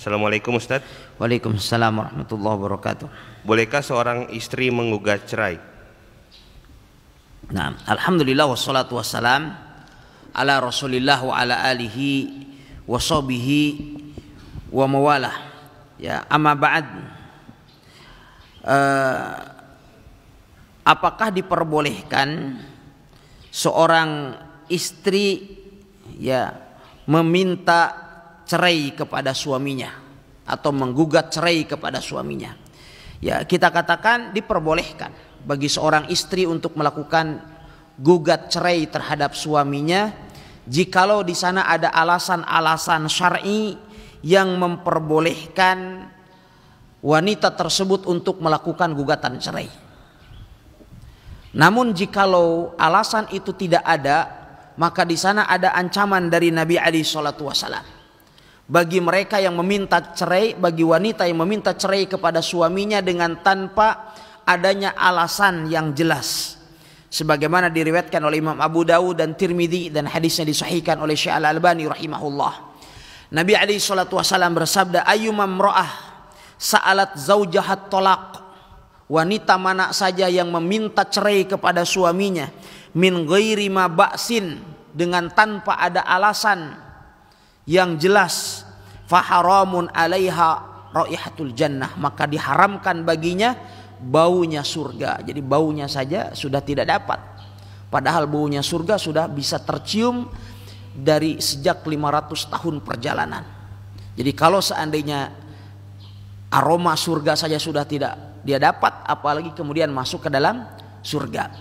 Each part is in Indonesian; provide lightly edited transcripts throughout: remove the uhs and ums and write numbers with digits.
Assalamualaikum Ustaz. Waalaikumsalam warahmatullahi wabarakatuh. Bolehkah seorang istri menggugat cerai? Nah, alhamdulillah wassalatu wassalam ala Rasulillah wa ala alihi wa sahbihi wa mawalah. Ya, amma ba'd. Apakah diperbolehkan seorang istri ya meminta cerai kepada suaminya atau menggugat cerai kepada suaminya? Ya, kita katakan diperbolehkan bagi seorang istri untuk melakukan gugat cerai terhadap suaminya jikalau di sana ada alasan-alasan syar'i yang memperbolehkan wanita tersebut untuk melakukan gugatan cerai. Namun jikalau alasan itu tidak ada, maka di sana ada ancaman dari Nabi alaihi salatu wasallam bagi mereka yang meminta cerai, bagi wanita yang meminta cerai kepada suaminya dengan tanpa adanya alasan yang jelas, sebagaimana diriwayatkan oleh Imam Abu Dawud dan Tirmidzi dan hadisnya disahihkan oleh Syekh Al-Albani rahimahullah. Nabi alaihi salatu wasallam bersabda, ayyuma imra'ah sa'alat zaujahat talaq, wanita mana saja yang meminta cerai kepada suaminya min ghairi ma ba'sin, dengan tanpa ada alasan yang jelas, faharamun alaiha raihatul jannah, maka diharamkan baginya baunya surga. Jadi baunya saja sudah tidak dapat, padahal baunya surga sudah bisa tercium dari sejak 500 tahun perjalanan. Jadi kalau seandainya aroma surga saja sudah tidak dia dapat, apalagi kemudian masuk ke dalam surga.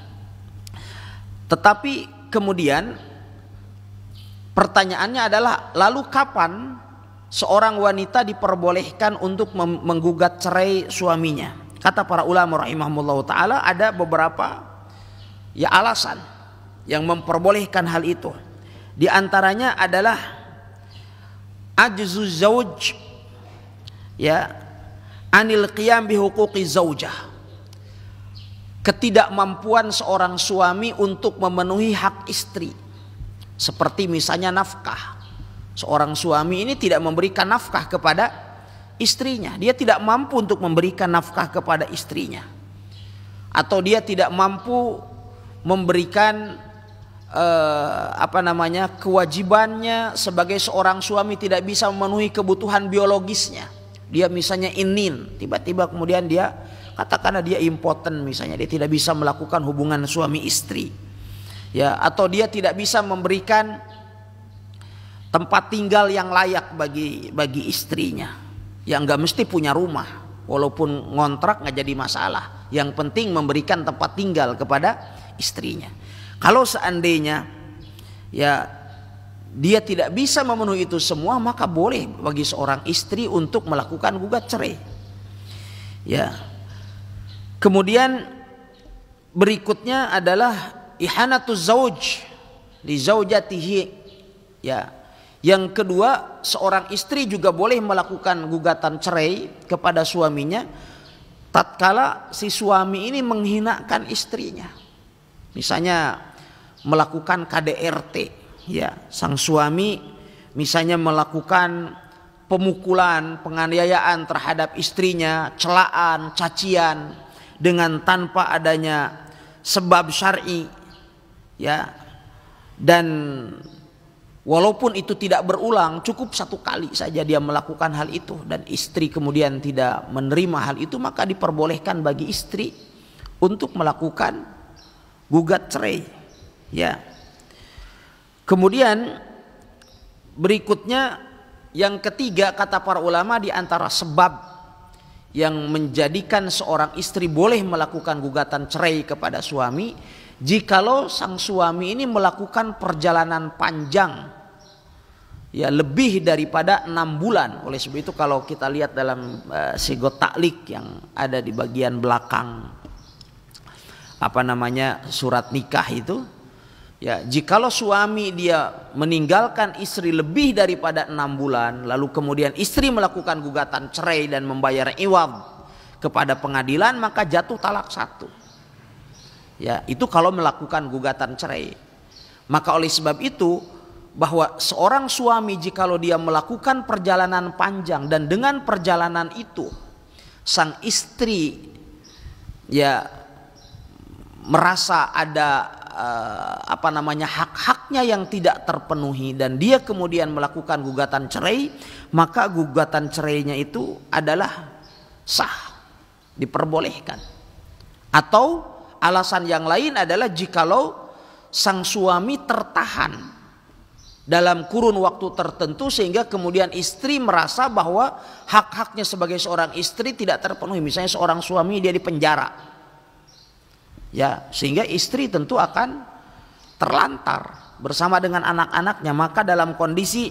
Tetapi kemudian pertanyaannya adalah, lalu kapan seorang wanita diperbolehkan untuk menggugat cerai suaminya? Kata para ulama rahimahumullah ta'ala, ada beberapa ya alasan yang memperbolehkan hal itu. Di antaranya adalah ajzu zauj ya anil qiyam bihuquqi zaujah, ketidakmampuan seorang suami untuk memenuhi hak istri. Seperti misalnya nafkah. Seorang suami ini tidak memberikan nafkah kepada istrinya. Dia tidak mampu untuk memberikan nafkah kepada istrinya. Atau dia tidak mampu memberikan kewajibannya sebagai seorang suami, tidak bisa memenuhi kebutuhan biologisnya. Dia misalnya inin, tiba-tiba kemudian dia katakanlah dia impoten misalnya, dia tidak bisa melakukan hubungan suami istri. Ya, atau dia tidak bisa memberikan tempat tinggal yang layak bagi istrinya, yang nggak mesti punya rumah, walaupun ngontrak nggak jadi masalah, yang penting memberikan tempat tinggal kepada istrinya. Kalau seandainya ya dia tidak bisa memenuhi itu semua, maka boleh bagi seorang istri untuk melakukan gugat cerai. Ya, kemudian berikutnya adalah ihanatuz zauj li zaujatihi. Ya, yang kedua, seorang istri juga boleh melakukan gugatan cerai kepada suaminya tatkala si suami ini menghinakan istrinya. Misalnya melakukan KDRT, ya, sang suami misalnya melakukan pemukulan, penganiayaan terhadap istrinya, celaan, cacian dengan tanpa adanya sebab syar'i. Ya, dan walaupun itu tidak berulang, cukup satu kali saja dia melakukan hal itu dan istri kemudian tidak menerima hal itu, maka diperbolehkan bagi istri untuk melakukan gugat cerai. Ya. Kemudian berikutnya yang ketiga, kata para ulama, di antara sebab yang menjadikan seorang istri boleh melakukan gugatan cerai kepada suami, jikalau sang suami ini melakukan perjalanan panjang, ya lebih daripada 6 bulan. Oleh sebab itu kalau kita lihat dalam sigot taklik yang ada di bagian belakang surat nikah itu, ya jikalau suami dia meninggalkan istri lebih daripada 6 bulan, lalu kemudian istri melakukan gugatan cerai dan membayar iwad kepada pengadilan, maka jatuh talak 1. Ya, itu kalau melakukan gugatan cerai. Maka oleh sebab itu bahwa seorang suami jikalau dia melakukan perjalanan panjang dan dengan perjalanan itu sang istri ya merasa ada hak-haknya yang tidak terpenuhi dan dia kemudian melakukan gugatan cerai, maka gugatan cerainya itu adalah sah, diperbolehkan. Atau alasan yang lain adalah jikalau sang suami tertahan dalam kurun waktu tertentu sehingga kemudian istri merasa bahwa hak-haknya sebagai seorang istri tidak terpenuhi. Misalnya seorang suami dia dipenjara, ya, sehingga istri tentu akan terlantar bersama dengan anak-anaknya. Maka dalam kondisi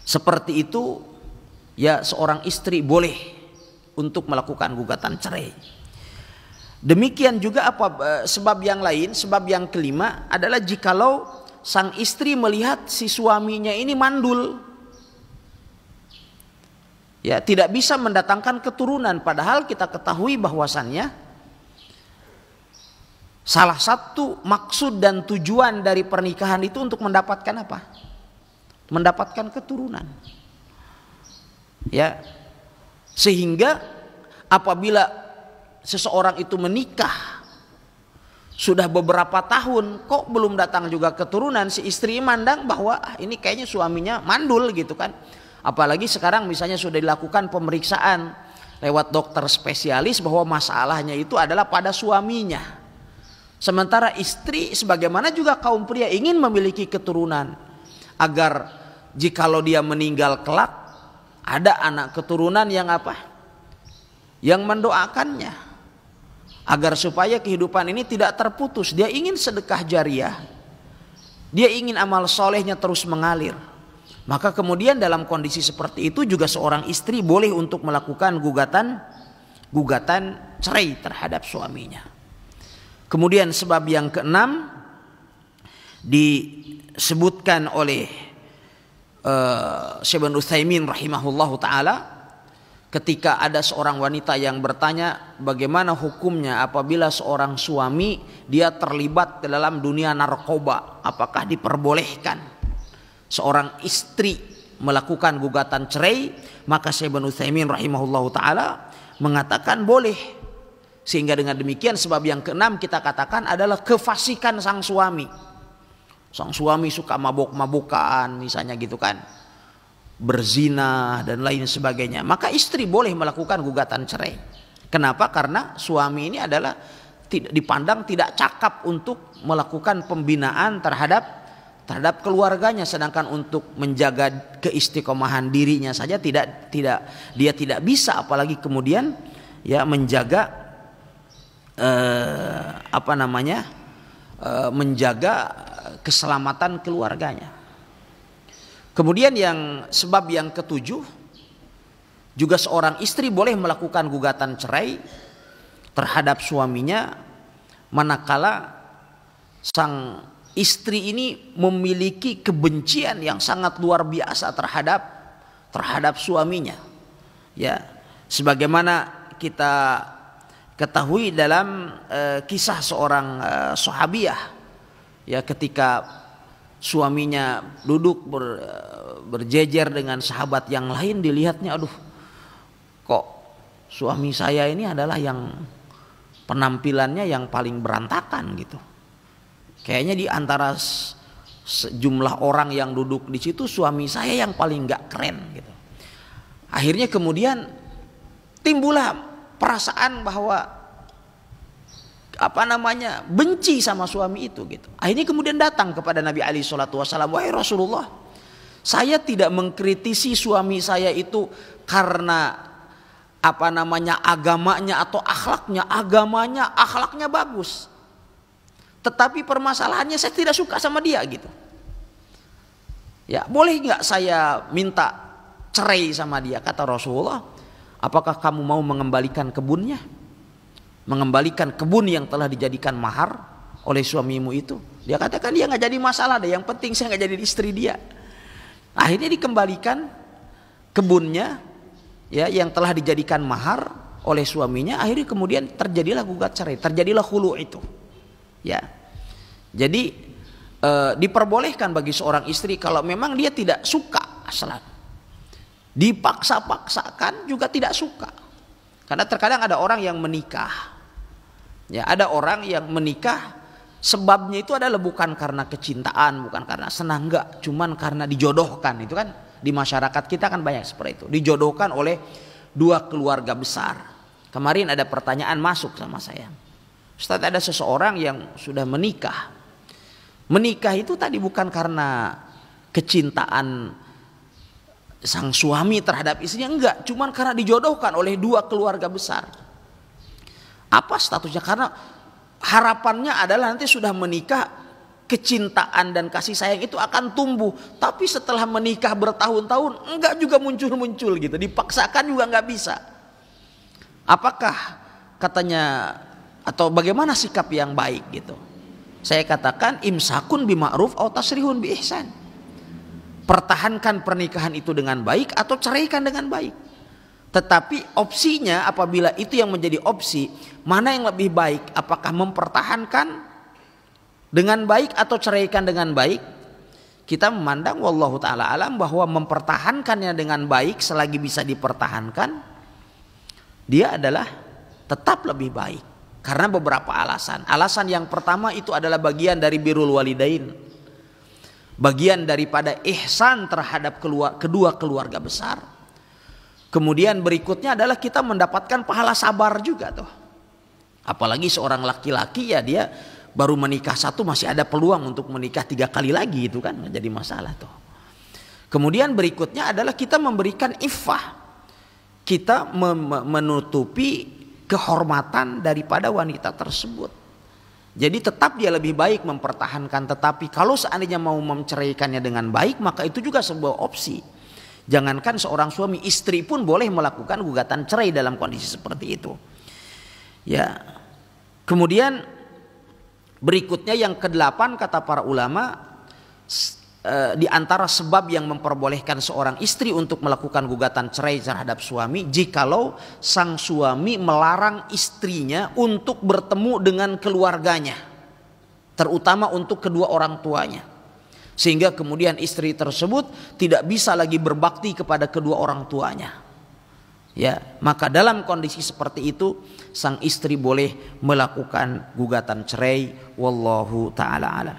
seperti itu ya seorang istri boleh untuk melakukan gugatan cerai. Demikian juga sebab yang lain, sebab yang kelima adalah jikalau sang istri melihat si suaminya ini mandul, ya, tidak bisa mendatangkan keturunan, padahal kita ketahui bahwasannya salah satu maksud dan tujuan dari pernikahan itu untuk mendapatkan apa? Mendapatkan keturunan. Ya. Sehingga apabila seseorang itu menikah sudah beberapa tahun kok belum datang juga keturunan, si istri mandang bahwa ini kayaknya suaminya mandul gitu kan. Apalagi sekarang misalnya sudah dilakukan pemeriksaan lewat dokter spesialis bahwa masalahnya itu adalah pada suaminya. Sementara istri sebagaimana juga kaum pria ingin memiliki keturunan agar jikalau dia meninggal kelak ada anak keturunan yang apa? Yang mendoakannya agar supaya kehidupan ini tidak terputus. Dia ingin sedekah jariah, dia ingin amal solehnya terus mengalir. Maka kemudian dalam kondisi seperti itu juga seorang istri boleh untuk melakukan gugatan cerai terhadap suaminya. Kemudian sebab yang keenam disebutkan oleh Syekh Ibnu Utsaimin rahimahullahu taala ketika ada seorang wanita yang bertanya bagaimana hukumnya apabila seorang suami dia terlibat ke dalam dunia narkoba, apakah diperbolehkan seorang istri melakukan gugatan cerai? Maka Syekh Ibnu Utsaimin rahimahullahu taala mengatakan boleh. Sehingga dengan demikian sebab yang keenam kita katakan adalah kefasikan sang suami. Sang suami suka mabuk-mabukan misalnya gitu kan, berzina dan lain sebagainya. Maka istri boleh melakukan gugatan cerai. Kenapa? Karena suami ini adalah dipandang tidak cakap untuk melakukan pembinaan terhadap keluarganya, sedangkan untuk menjaga keistiqomahan dirinya saja dia tidak bisa, apalagi kemudian ya menjaga menjaga keselamatan keluarganya. Kemudian sebab yang ketujuh juga seorang istri boleh melakukan gugatan cerai terhadap suaminya manakala sang istri ini memiliki kebencian yang sangat luar biasa terhadap suaminya. Ya, sebagaimana kita ketahui dalam kisah seorang sahabiah, ya, ketika suaminya duduk berjejer dengan sahabat yang lain, dilihatnya aduh kok suami saya ini adalah yang penampilannya yang paling berantakan gitu. Kayaknya di antara sejumlah orang yang duduk di situ suami saya yang paling gak keren gitu. Akhirnya kemudian timbullah perasaan bahwa benci sama suami itu gitu. Akhirnya kemudian datang kepada Nabi alaihi salatu wasallam, wahai Rasulullah, saya tidak mengkritisi suami saya itu karena agamanya atau akhlaknya. Agamanya, akhlaknya bagus, tetapi permasalahannya saya tidak suka sama dia gitu. Ya, boleh nggak saya minta cerai sama dia? Kata Rasulullah, apakah kamu mau mengembalikan kebunnya? Mengembalikan kebun yang telah dijadikan mahar oleh suamimu itu? Dia katakan dia nggak jadi masalah deh, yang penting saya nggak jadi istri dia. Akhirnya dikembalikan kebunnya, ya, yang telah dijadikan mahar oleh suaminya. Akhirnya kemudian terjadilah gugat cerai, terjadilah khulu itu. Ya, jadi diperbolehkan bagi seorang istri kalau memang dia tidak suka aslan. Dipaksa-paksakan juga tidak suka. Karena terkadang ada orang yang menikah. Ya, ada orang yang menikah sebabnya itu adalah bukan karena kecintaan, bukan karena senang, enggak, cuman karena dijodohkan. Itu kan di masyarakat kita kan banyak seperti itu. Dijodohkan oleh dua keluarga besar. Kemarin ada pertanyaan masuk sama saya. Ustaz, ada seseorang yang sudah menikah. Menikah itu tadi bukan karena kecintaan sang suami terhadap istrinya, enggak, cuman karena dijodohkan oleh dua keluarga besar. Apa statusnya? Karena harapannya adalah nanti sudah menikah, kecintaan dan kasih sayang itu akan tumbuh. Tapi setelah menikah bertahun-tahun enggak juga muncul-muncul gitu. Dipaksakan juga enggak bisa. Apakah katanya atau bagaimana sikap yang baik gitu? Saya katakan imsakun bima'ruf atau tasrihun bi ihsan. Pertahankan pernikahan itu dengan baik atau ceraikan dengan baik. Tetapi opsinya apabila itu yang menjadi opsi, mana yang lebih baik? Apakah mempertahankan dengan baik atau ceraikan dengan baik? Kita memandang wallahu taala alam bahwa mempertahankannya dengan baik selagi bisa dipertahankan, dia adalah tetap lebih baik. Karena beberapa alasan. Alasan yang pertama itu adalah bagian dari birrul walidain. Bagian daripada ihsan terhadap kedua keluarga besar. Kemudian berikutnya adalah kita mendapatkan pahala sabar juga tuh. Apalagi seorang laki-laki ya dia baru menikah satu masih ada peluang untuk menikah 3 kali lagi, itu kan nggak jadi masalah tuh. Kemudian berikutnya adalah kita memberikan iffah. Kita menutupi kehormatan daripada wanita tersebut. Jadi tetap dia lebih baik mempertahankan, tetapi kalau seandainya mau menceraikannya dengan baik maka itu juga sebuah opsi. Jangankan seorang suami, istri pun boleh melakukan gugatan cerai dalam kondisi seperti itu. Ya. Kemudian berikutnya yang ke-8 kata para ulama, di antara sebab yang memperbolehkan seorang istri untuk melakukan gugatan cerai terhadap suami, jikalau sang suami melarang istrinya untuk bertemu dengan keluarganya, terutama untuk kedua orang tuanya, sehingga kemudian istri tersebut tidak bisa lagi berbakti kepada kedua orang tuanya. Ya, maka dalam kondisi seperti itu sang istri boleh melakukan gugatan cerai. Wallahu taala alam.